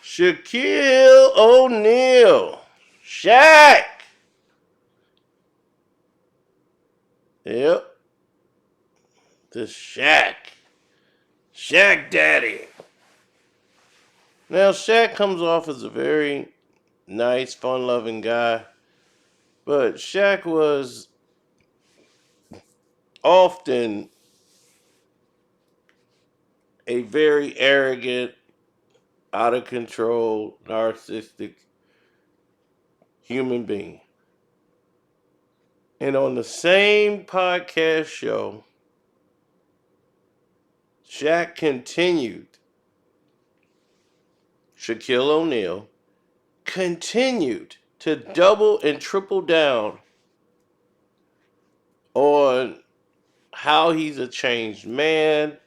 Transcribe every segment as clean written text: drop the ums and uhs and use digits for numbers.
Shaquille O'Neal. Shaq. Yep. The Shaq. Shaq Daddy. Now, Shaq comes off as a very nice, fun-loving guy. But Shaq was often a very arrogant, out of control, narcissistic human being. And on the same podcast show, Shaq continued, Shaquille O'Neal continued to double and triple down on how he's a changed man,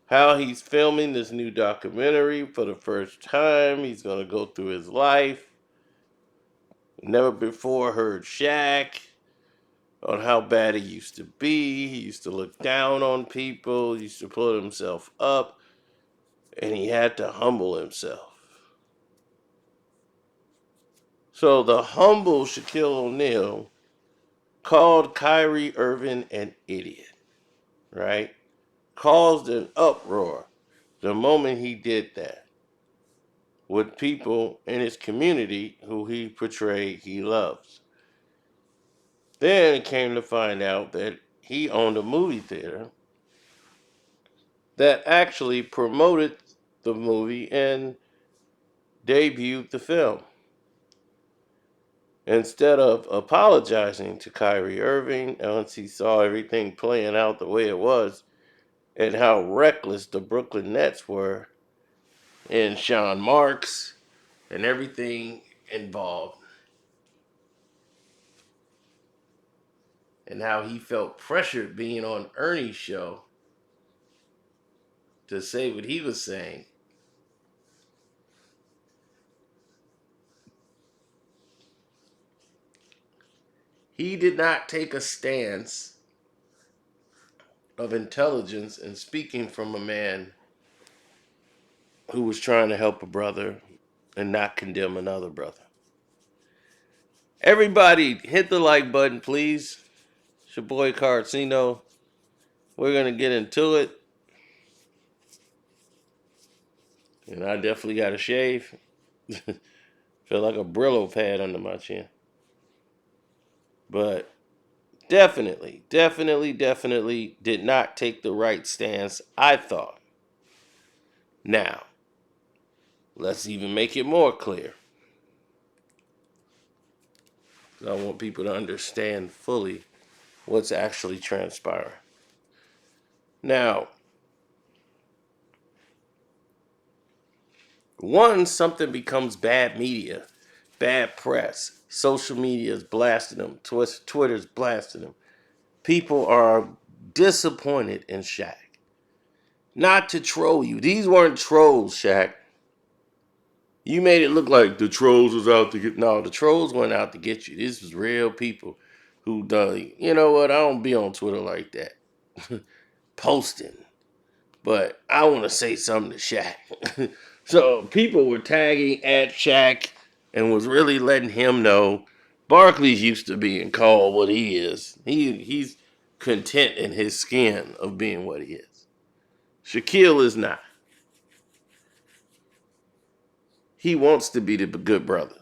how he's filming this new documentary for the first time. He's going to go through his life. Never before heard Shaq on how bad he used to be. He used to look down on people. He used to put himself up. And he had to humble himself. So the humble Shaquille O'Neal called Kyrie Irving an idiot, right? Caused an uproar the moment he did that with people in his community who he portrayed he loves. Then it came to find out that he owned a movie theater that actually promoted the movie and debuted the film. Instead of apologizing to Kyrie Irving once he saw everything playing out the way it was and how reckless the Brooklyn Nets were and Sean Marks and everything involved, and how he felt pressured being on Ernie's show to say what he was saying. He did not take a stance of intelligence and speaking from a man who was trying to help a brother and not condemn another brother. Everybody, hit the like button, please. It's your boy Carcino. We're going to get into it. And I definitely got to shave. Feel like a Brillo pad under my chin. But definitely did not take the right stance, I thought. Now, let's even make it more clear. I want people to understand fully what's actually transpiring. Now, once something becomes bad media, bad press, social media is blasting them, Twitter's blasting them, people are disappointed in Shaq. Not to troll you. These weren't trolls, Shaq. You made it look like the trolls was out to get... No, the trolls weren't out to get you. This was real people who, you know what, I don't be on Twitter like that. Posting. But I want to say something to Shaq. So people were tagging at Shaq and was really letting him know Barkley's used to being called what he is. He's content in his skin of being what he is. Shaquille is not. He wants to be the good brother.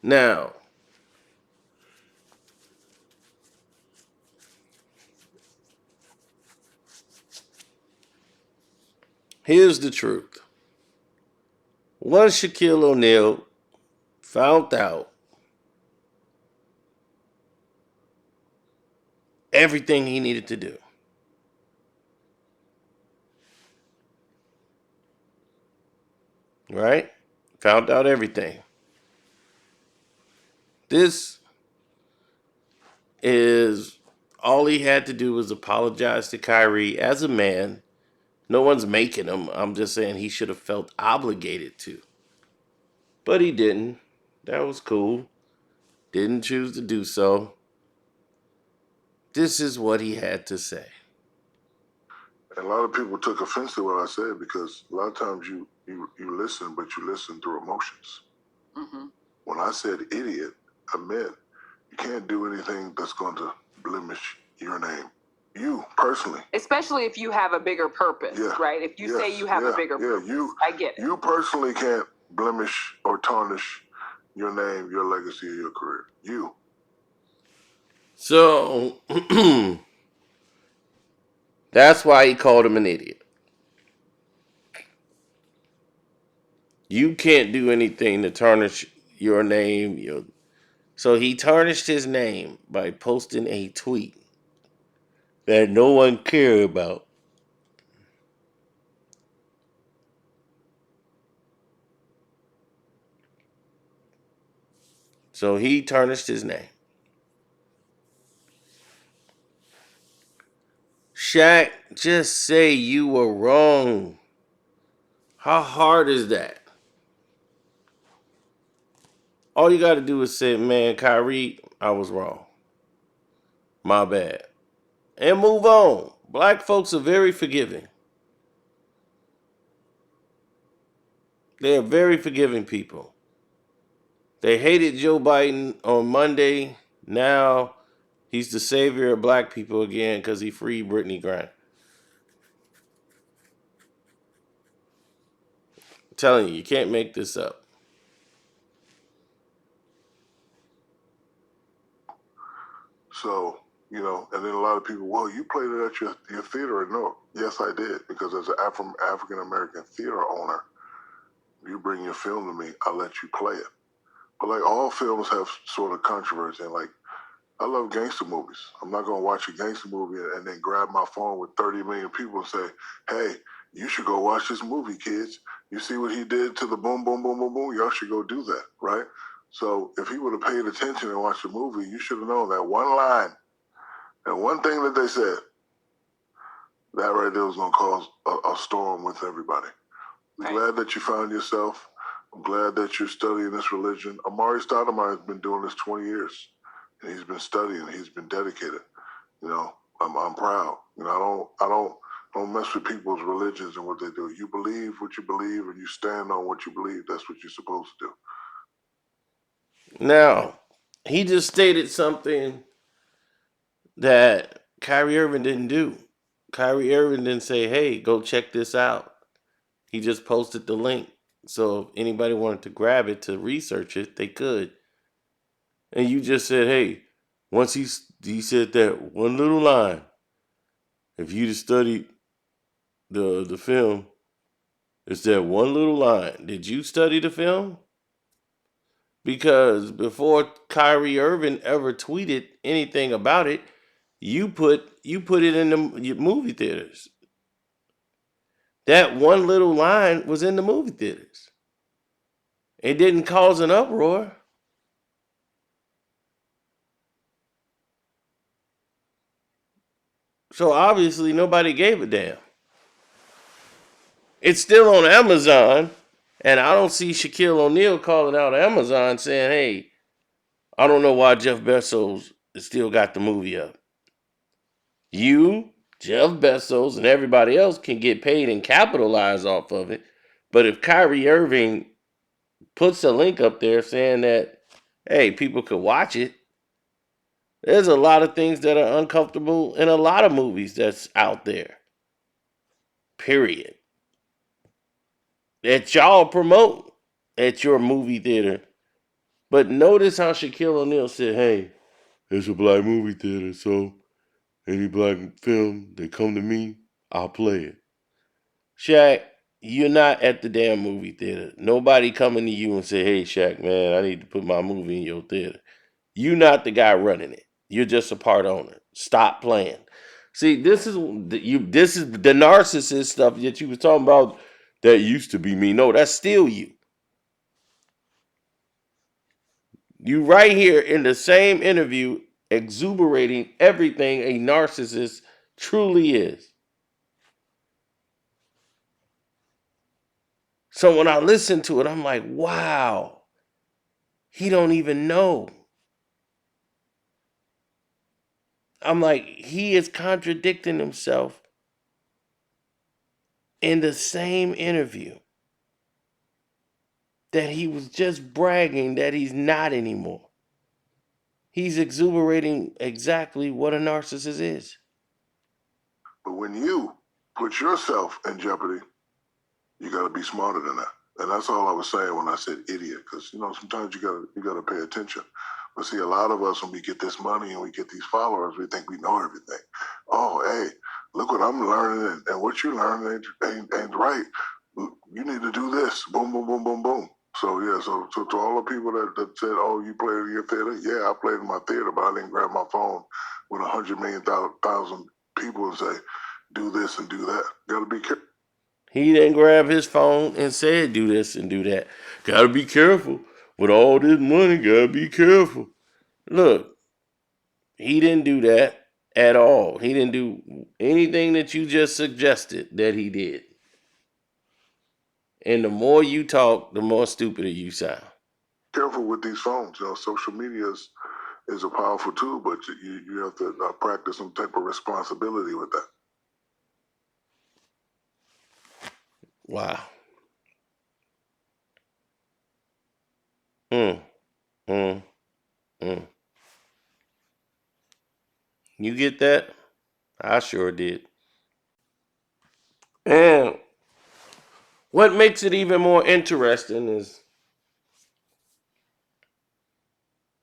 Now, here's the truth. Once Shaquille O'Neal found out everything he needed to do, right? Found out everything. This is all he had to do was apologize to Kyrie as a man. No one's making him. I'm just saying he should have felt obligated to. But he didn't. That was cool. Didn't choose to do so. This is what he had to say. And a lot of people took offense to what I said because a lot of times you listen, but you listen through emotions. Mm-hmm. When I said idiot, I meant you can't do anything that's going to blemish your name. You personally. Especially if you have a bigger purpose, right? If you say you have a bigger purpose. I get it. You personally can't blemish or tarnish your name, your legacy, or your career. You. So that's why he called him an idiot. You can't do anything to tarnish your name. So he tarnished his name by posting a tweet that no one cared about. So he tarnished his name. Shaq, just say you were wrong. How hard is that? All you got to do is say, man, Kyrie, I was wrong. My bad. And move on. Black folks are very forgiving. They are very forgiving people. They hated Joe Biden on Monday. Now he's the savior of black people again because he freed Brittany Griner. I'm telling you, you can't make this up. So, and then a lot of people, well, you played it at your theater. No, yes, I did, because as an African American theater owner, you bring your film to me, I'll let you play it. But like all films have sort of controversy, and like I love gangster movies. I'm not gonna watch a gangster movie and then grab my phone with 30 million people and say, hey, you should go watch this movie, kids. You see what he did to the boom, boom, boom, boom, boom? Y'all should go do that, right? So if he would have paid attention and watched the movie, you should have known that one line, and one thing that they said, that right there was going to cause a storm with everybody. I'm glad that you found yourself. I'm glad that you're studying this religion. Amari Stoudemire has been doing this 20 years, and he's been studying. He's been dedicated. I'm proud. I don't mess with people's religions and what they do. You believe what you believe, and you stand on what you believe. That's what you're supposed to do. Now, he just stated something that Kyrie Irving didn't do. Kyrie Irving didn't say, hey, go check this out. He just posted the link. So if anybody wanted to grab it to research it, they could. And you just said, hey, once he said that one little line, if you'd have studied the film, it's that one little line. Did you study the film? Because before Kyrie Irving ever tweeted anything about it, you put it in the movie theaters. That one little line was in the movie theaters. It didn't cause an uproar. So obviously nobody gave a damn. It's still on Amazon, and I don't see Shaquille O'Neal calling out Amazon saying, hey, I don't know why Jeff Bezos still got the movie up. You, Jeff Bezos, and everybody else can get paid and capitalize off of it. But if Kyrie Irving puts a link up there saying that, hey, people could watch it, there's a lot of things that are uncomfortable in a lot of movies that's out there. Period. That y'all promote at your movie theater. But notice how Shaquille O'Neal said, hey, it's a black movie theater, so any black film that come to me, I'll play it. Shaq, you're not at the damn movie theater. Nobody coming to you and say, hey, Shaq, man, I need to put my movie in your theater. You're not the guy running it. You're just a part owner. Stop playing. See, this is the narcissist stuff that you were talking about that used to be me. No, that's still you. You right here in the same interview exuberating everything a narcissist truly is. So when I listen to it, I'm like, wow, he don't even know. I'm like, he is contradicting himself in the same interview that he was just bragging that he's not anymore. He's exuberating exactly what a narcissist is. But when you put yourself in jeopardy, you got to be smarter than that. And that's all I was saying when I said idiot, because sometimes you gotta pay attention. But see, a lot of us, when we get this money and we get these followers, we think we know everything. Oh, hey, look what I'm learning, and what you learn ain't right. You need to do this. Boom, boom, boom, boom, boom. So yeah, so to all the people that said, "Oh, you played in your theater," yeah, I played in my theater, but I didn't grab my phone with 100,000,000 people and say, "Do this and do that." Got to be careful. He didn't grab his phone and said, do this and do that. Gotta be careful. With all this money, gotta be careful. Look, he didn't do that at all. He didn't do anything that you just suggested that he did. And the more you talk, the more stupider you sound. Careful with these phones. Social media is a powerful tool, but you have to practice some type of responsibility with that. Wow. Mm, mm, mm. You get that? I sure did. And what makes it even more interesting is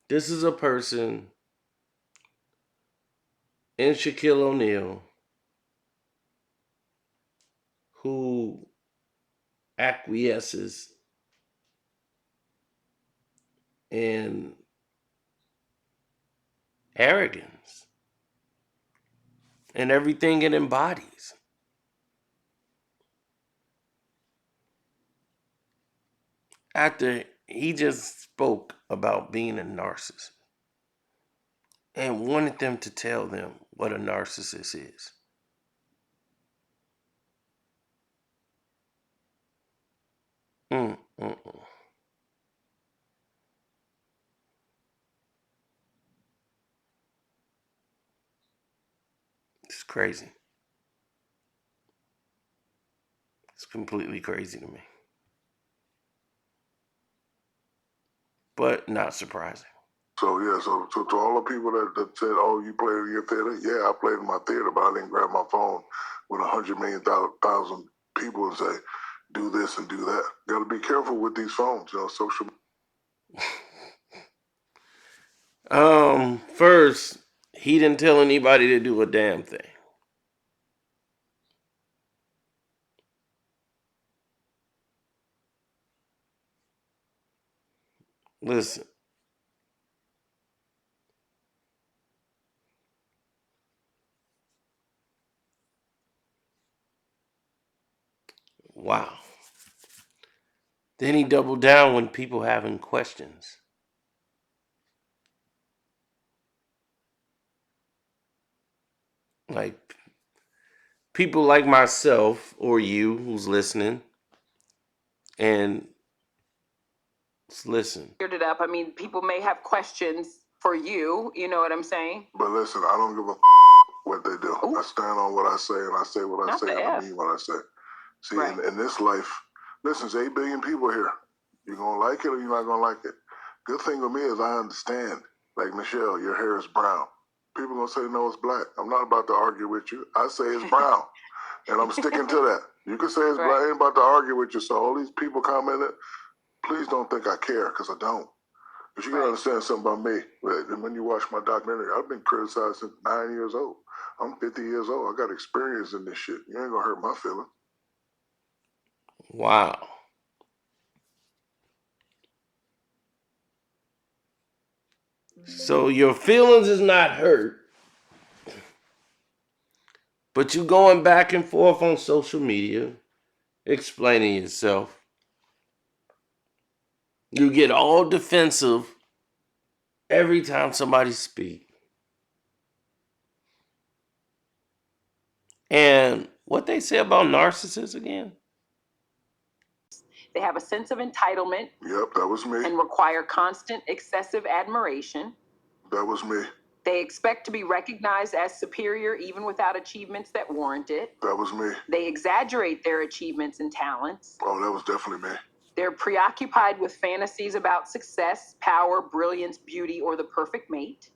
this is a person in Shaquille O'Neal who acquiesces in arrogance and everything it embodies. After he just spoke about being a narcissist and wanted them to tell them what a narcissist is. Mm, mm, mm. It's crazy. It's completely crazy to me. But not surprising. So yeah, so to all the people that said, "Oh, you played in your theater," yeah, I played in my theater, but I didn't grab my phone with 100,000,000 people and say, "Do this and do that." Got to be careful with these phones. Social. First, he didn't tell anybody to do a damn thing. Listen. Wow. Then he doubled down when people having questions. Like people like myself or you who's listening and listen. Cleared it up. I mean, people may have questions for you. You know what I'm saying? But listen, I don't give a what they do. Ooh. I stand on what I say, and I say what I say, and I mean what I say. See, right. in this life, listen, there's 8 billion people here. You're going to like it or you're not going to like it. Good thing with me is I understand. Like, Michelle, your hair is brown. People going to say, no, it's black. I'm not about to argue with you. I say it's brown, and I'm sticking to that. You can say it's black. I ain't about to argue with you. So all these people commenting, please don't think I care, because I don't. But you got to understand something about me. When you watch my documentary, I've been criticized since 9 years old. I'm 50 years old. I got experience in this shit. You ain't going to hurt my feelings. Wow. So your feelings is not hurt, but you going back and forth on social media, explaining yourself. You get all defensive every time somebody speaks. And what they say about narcissists again? They have a sense of entitlement. Yep, that was me. And require constant, excessive admiration. That was me. They expect to be recognized as superior even without achievements that warrant it. That was me. They exaggerate their achievements and talents. Oh, that was definitely me. They're preoccupied with fantasies about success, power, brilliance, beauty, or the perfect mate.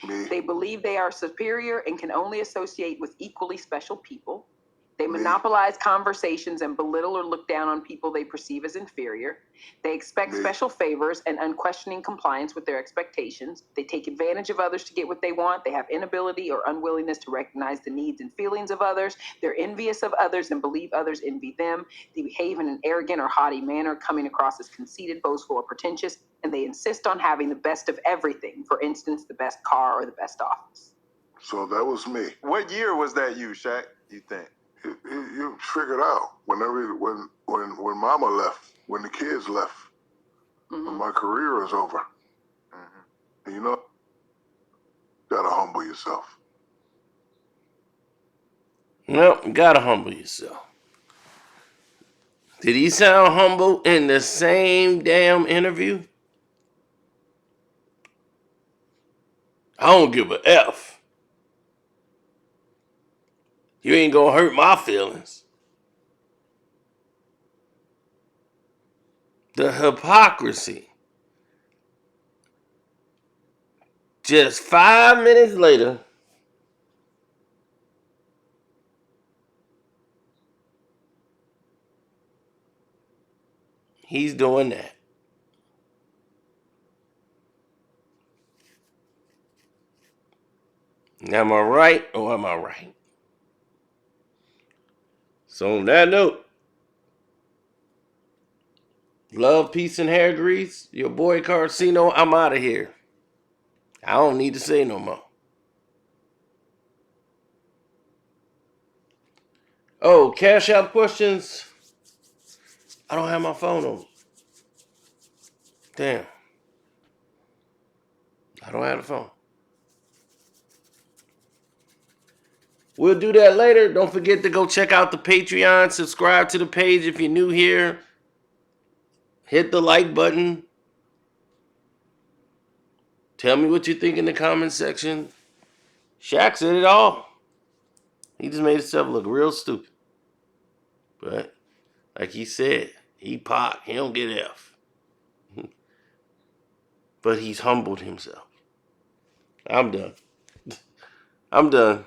Me. They believe they are superior and can only associate with equally special people. They Me. monopolize conversations and belittle or look down on people they perceive as inferior. They expect Me. special favors and unquestioning compliance with their expectations. They take advantage of others to get what they want. They have inability or unwillingness to recognize the needs and feelings of others. They're envious of others and believe others envy them. They behave in an arrogant or haughty manner, coming across as conceited, boastful, or pretentious. And they insist on having the best of everything. For instance, the best car or the best office. So that was me. What year was that you, Shaq, you think? You figured out when Mama left, when the kids left, when my career is over. And you know, gotta humble yourself. Well, you gotta humble yourself. Did he sound humble in the same damn interview? I don't give a F. You ain't gonna hurt my feelings. The hypocrisy. Just 5 minutes later, he's doing that. Am I right or am I right? So on that note, love, peace, and hair grease. Your boy Carcino, I'm out of here. I don't need to say no more. Oh, cash out questions. I don't have my phone on me. Damn. I don't have the phone. We'll do that later. Don't forget to go check out the Patreon. Subscribe to the page if you're new here. Hit the like button. Tell me what you think in the comment section. Shaq said it all. He just made himself look real stupid. But, like he said, he Pac. He don't get F. But he's humbled himself. I'm done. I'm done.